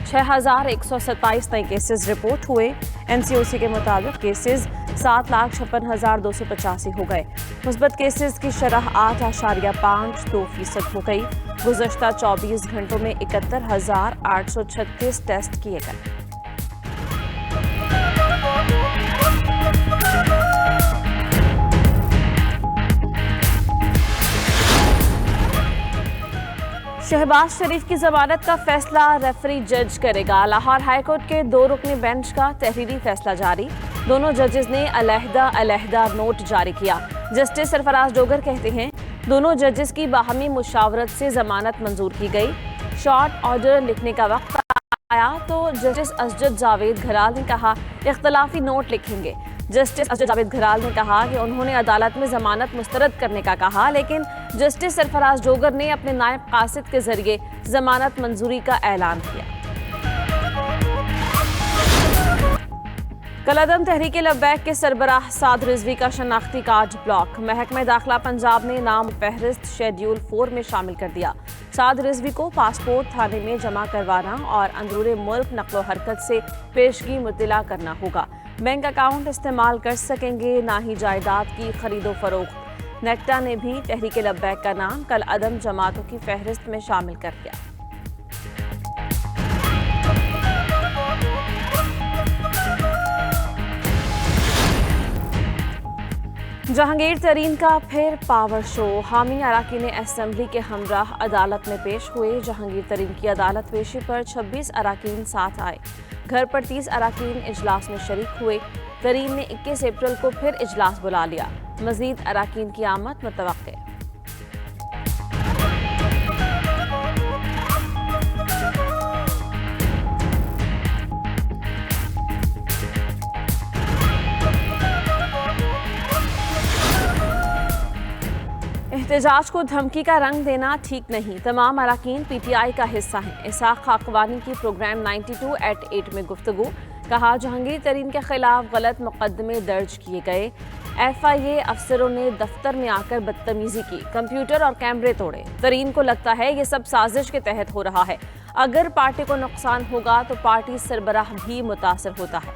6,127 नए cases report हुए। NCOC के मुताबिक केसेस 7,56,285 हो गए। मुस्बत केसेस की शरह 8.52% हो गई। गुज़श्ता 24 घंटों में 71,836 टेस्ट किए गए। शहबाज शरीफ की जमानत का फैसला रेफरी जज करेगा। लाहौर हाईकोर्ट के 2 रुकनी बेंच का तहरीरी फैसला जारी। दोनों जजेस ने अलहदा नोट जारी किया। जस्टिस सरफराज डोगर कहते हैं, दोनों जजेस की बाहमी मुशावरत से जमानत मंजूर की गई। शॉर्ट ऑर्डर लिखने का वक्त आया तो जस्टिस असजद जावेद घराल ने कहा इख्तलाफी नोट लिखेंगे। जस्टिस असजद जावेद घराल ने कहा कि उन्होंने अदालत में जमानत मुस्तरद करने का कहा, लेकिन जस्टिस सरफराज डोगर ने अपने नायब कासिद के जरिए जमानत मंजूरी का ऐलान किया। कलअदम तहरीके लब्बैक के सरबराह साद रिजवी का शनाख्ती कार्ड ब्लॉक। महकमा दाखिला पंजाब ने नाम फहरिस्त शेड्यूल 4 में शामिल कर दिया। साद रिजवी को पासपोर्ट थाने में जमा करवाना और अंदरूने मुल्क नक्लो हरकत से पेशगी मुतला करना होगा। बैंक अकाउंट इस्तेमाल कर सकेंगे, ना ही जायदाद की खरीदो फरोख्त। नेक्टा ने भी तहरीके लब्बैक का नाम कलअदम जमातों की फहरिस्त में शामिल कर दिया। जहांगीर तरीन का फिर पावर शो। हामी अराकीन असेंबली के हमराह अदालत में पेश हुए। जहांगीर तरीन की अदालत पेशी पर 26 अराकीन साथ आए। घर पर 30 अराकीन इजलास में शरीक हुए। तरीन ने 21 अप्रैल को फिर इजलास बुला लिया। मजीद अराकीन की आमद मुतवक्के। एहतजाज को धमकी का रंग देना ठीक नहीं। तमाम अराकीन PTI का हिस्सा हैं। इसाक खाकवानी की प्रोग्राम 92@8 में गुफ्तगू। कहा जहांगीर तरीन के खिलाफ गलत मुकदमे दर्ज किए गए। FIA अफसरों ने दफ्तर में आकर बदतमीजी की, कंप्यूटर और कैमरे तोड़े। तरीन को लगता है ये सब साजिश के तहत हो रहा है। अगर पार्टी को नुकसान होगा तो पार्टी सरबराह भी मुतासर होता है।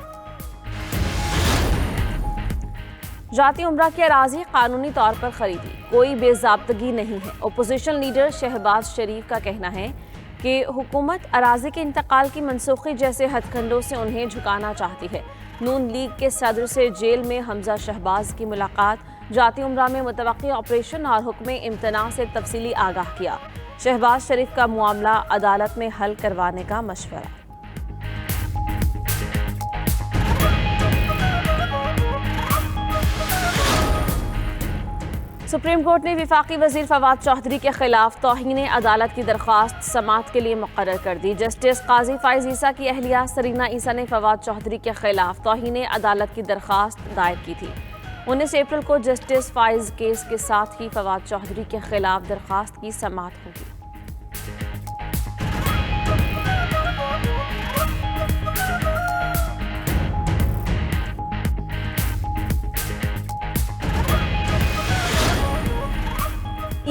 जाती उम्रा की अराजी कानूनी तौर पर खरीदी, कोई बेज़ाब्तगी नहीं है। ओपोजिशन लीडर शहबाज शरीफ का कहना है कि हुकूमत अराजी के इंतकाल की मनसूखी जैसे हथकंडों से उन्हें झुकाना चाहती है। नून लीग के सदर से जेल में हमजा शहबाज की मुलाकात। जाती उम्रा में मुतवक्की ऑपरेशन और हुक्म इम्तना से तफसीली आगाह किया। शहबाज शरीफ का मामला अदालत में हल करवाने का मशवरा। सुप्रीम कोर्ट ने विफाकी वजीर फवाद चौधरी के खिलाफ तौहीन अदालत की दरख्वास्त समाअत के लिए मुकर्रर कर दी। जस्टिस काजी फाइज ईसा की अहलिया सरीना ईसा ने फवाद चौधरी के खिलाफ तौहीन अदालत की दरख्वास्त दायर की थी। 19 अप्रैल को जस्टिस फाइज केस के साथ ही फवाद चौधरी के खिलाफ दरख्वास्त की समाअत होगी।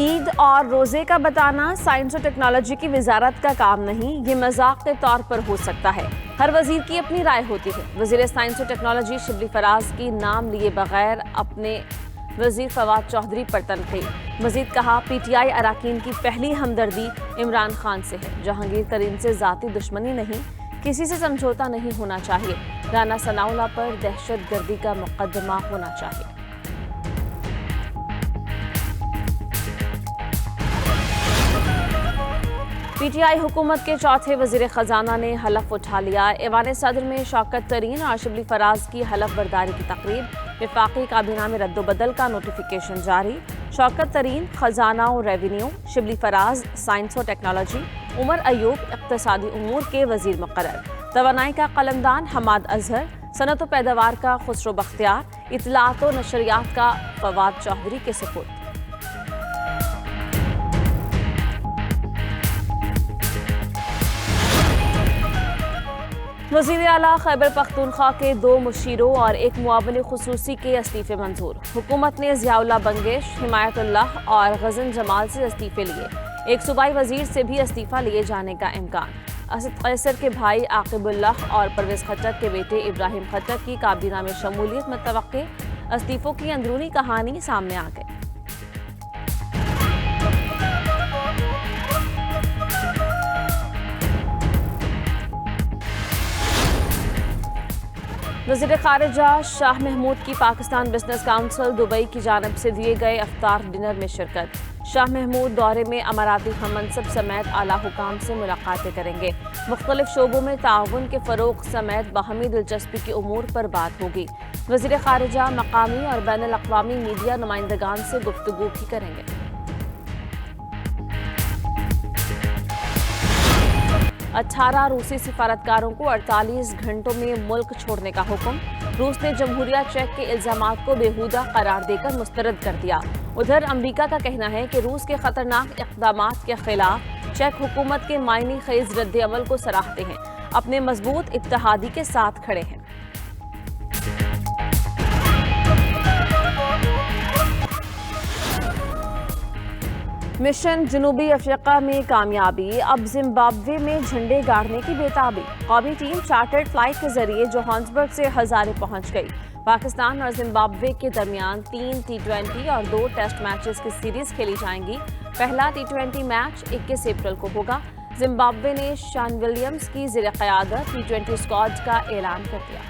ईद और रोज़े का बताना साइंस और टेक्नोलॉजी की वजारत का काम नहीं, ये मजाक के तौर पर हो सकता है। हर वजीर की अपनी राय होती है। वजीर साइंस और टेक्नोलॉजी शिबली फराज की नाम लिए बगैर अपने वजीर फवाद चौधरी पर तनकीद। मजीद कहा PTI अराकीन की पहली हमदर्दी इमरान खान से है। जहांगीर तरीन से जाती दुश्मनी नहीं, किसी से समझौता नहीं होना चाहिए। राना सनाउल्लाह पर दहशत गर्दी का मुकदमा होना चाहिए। PTI हुकूमत के चौथे वजीर खजाना ने हलफ उठा लिया। ऐवान सदर में शौकत तरीन और शिबली फराज की हलफ बर्दारी की तकरीब। विफाकी काबीना में रद्दोबदल का नोटिफिकेशन जारी। शौकत तरीन खजाना और रेवेन्यू, शिबली फराज साइंस और टेक्नोलॉजी, उमर अयूब इक्तिसादी उमूर के वजीर मुकर्रर। तवानाई का कलमदान हमाद अजहर, सनत व पैदावार का खुसरो बख्तियार, इतलात व नशरियात का फवाद चौधरी के सुपुर्द। वज़ीर आला खैबर पख्तूनख्वा के 2 मुशीरों और एक मुआविन खुसूसी के इस्तीफे मंजूर। हुकूमत ने ज़ियाउल्लाह बंगेश, हिमायतुल्लाह और गज़न जमाल से इस्तीफे लिए। एक सूबाई वजीर से भी इस्तीफा लिए जाने का इम्कान। असद कैसर के भाई आकिबुल्लाह और परवेज खट्टर के बेटे इब्राहिम खट्टर की काबीना में शमूलियत मुतवक्के। इस्तीफों की अंदरूनी कहानी सामने आ गई। वज़ीर ख़ारिजा शाह महमूद की पाकिस्तान बिजनेस काउंसिल दुबई की जानिब से दिए गए इफ्तार डिनर में शिरकत। शाह महमूद दौरे में अमाराती हममनसब समेत आला हुकाम से मुलाकातें करेंगे। मुख्तलिफ शोबों में ताउन के फ़रोग़ समेत बाहमी दिलचस्पी के उमूर पर बात होगी। वज़ीर ख़ारिजा मकामी और बैनुल अक़वामी मीडिया नुमाइंदगान से गुफ्तगू भी करेंगे। 18 रूसी सिफारतकारों को 48 घंटों में मुल्क छोड़ने का हुक्म। रूस ने जमहूरिया चेक के इल्जामात को बेहुदा करार देकर मुस्तरद कर दिया। उधर अमरीका का कहना है कि रूस के खतरनाक इक़दामात के खिलाफ चेक हुकूमत के मायने खेज रद्द-ए-अमल को सराहते हैं, अपने मजबूत इत्तेहादी के साथ खड़े हैं। मिशन जनूबी अफ्रीका में कामयाबी, अब जिम्बाब्वे में झंडे गाड़ने की बेताबी। कौमी टीम चार्टर्ड फ्लाइट के जरिए जोहान्सबर्ग से हजारे पहुंच गई। पाकिस्तान और जिम्बाब्वे के दरमियान 3 T20 और 2 टेस्ट मैचेस की सीरीज खेली जाएंगी। पहला T20 मैच 21 अप्रैल को होगा। जिम्बाब्वे ने शॉन विलियम्स की ज़ेर-ए-क़यादत T20 स्क्वाड का ऐलान कर दिया।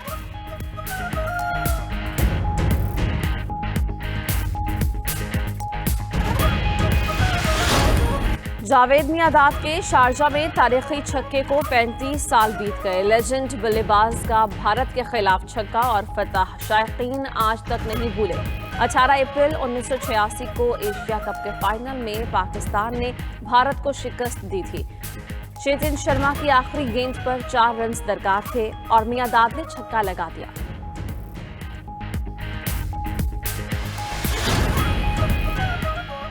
जावेद मियादाद के शारजा में तारीखी छक्के को 35 साल बीत गए। लेजेंड बल्लेबाज का भारत के खिलाफ छक्का और फतह शायकीन आज तक नहीं भूले। 18 अप्रैल 1986 को एशिया कप के फाइनल में पाकिस्तान ने भारत को शिकस्त दी थी। चेतन शर्मा की आखिरी गेंद पर 4 रन दरकार थे और मियादाद ने छक्का लगा दिया।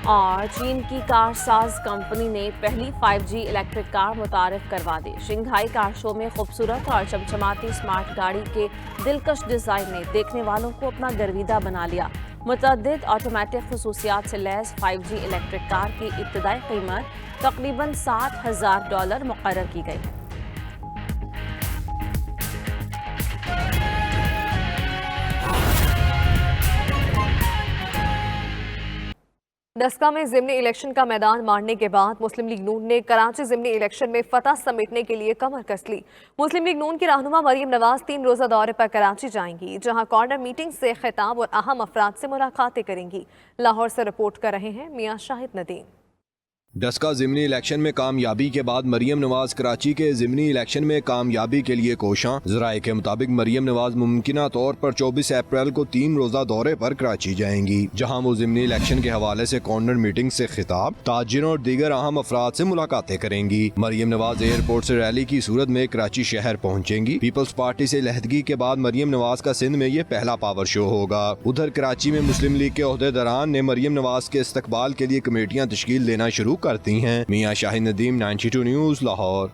और चीन की कारसाज कंपनी ने पहली 5G इलेक्ट्रिक कार मुतारिफ करवा दी। शंघाई कार शो में खूबसूरत और चमचमाती स्मार्ट गाड़ी के दिलकश डिजाइन ने देखने वालों को अपना गर्विदा बना लिया। मुतअद्दिद ऑटोमेटिक खसूसियात से लैस 5G इलेक्ट्रिक कार की इब्तदाई कीमत तकरीबन $60,000 मुकर्रर की गई है। डस्का में ज़िमनी इलेक्शन का मैदान मारने के बाद मुस्लिम लीग नून ने कराची ज़िमनी इलेक्शन में फतह समेटने के लिए कमर कस ली। मुस्लिम लीग नून की रहनुमा मरियम नवाज 3 रोज़ा दौरे पर कराची जाएंगी, जहां कॉर्नर मीटिंग से खिताब और अहम अफराद से मुलाकातें करेंगी। लाहौर से रिपोर्ट कर रहे हैं मियां शाहिद नदीम। डस्का ज़िमनी इलेक्शन में कामयाबी के बाद मरियम नवाज कराची के ज़िमनी इलेक्शन में कामयाबी के लिए कोशां। ज़राए के मुताबिक मरियम नवाज मुमकिना तौर पर 24 अप्रैल को 3 रोज़ा दौरे पर कराची जाएंगी, जहां वो ज़िमनी इलेक्शन के हवाले से कॉर्नर मीटिंग से खिताब, ताजिरों और दीगर अहम अफराद से मुलाकातें करेंगी। मरियम नवाज एयरपोर्ट से रैली की सूरत में कराची शहर पहुँचेंगी। पीपल्स पार्टी से लहदगी के बाद मरियम नवाज का सिंध में ये पहला पावर शो होगा। उधर कराची में मुस्लिम लीग के ओहदेदारान ने मरियम नवाज के इस्तकबाल के लिए कमेटियाँ तश्कील देना शुरू करती हैं। मियां शाहिद नदीम, 92 न्यूज़, लाहौर।